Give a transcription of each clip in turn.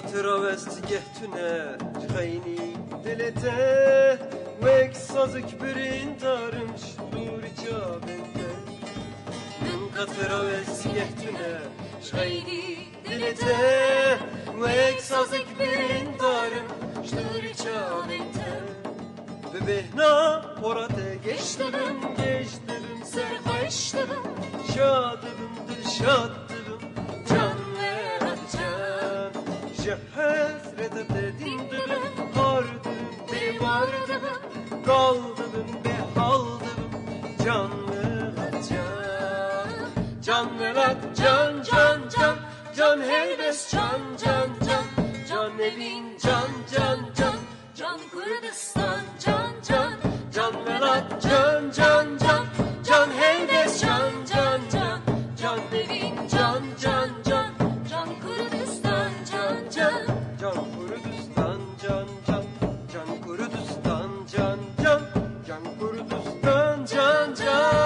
تراوست گهتونه خیلی دلته وک سازک برین دارمش دوری جابنده من تراوست گهتونه خیلی دلته وک سازک برین دارمش دوری جابنده به بهنا orada geçtim serhoştum şadım dilşadım can veren can şehret dedim hardım bevardım kaldım behaldım can veren can veren can can helbes can evin can Kurdistan can velat can helbes can evin can Kurdistan can Kurdistan can Kurdistan can Kurdistan can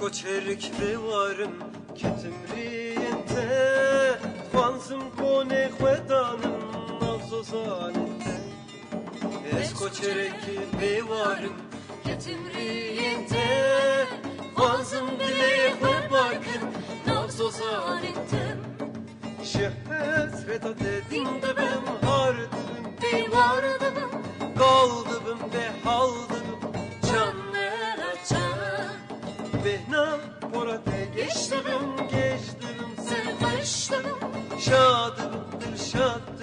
Koçerik ve varım ketimriyente Fansım kone xwedanım navzo zalente Es koçerik ve varım ketimriyente Fansım dile xwe barkın navzo zalente Şehpes reda dedim dibim hardım bevardım Kaldım behaldım can Behna orada geçtim serhoştum şadım dilşadım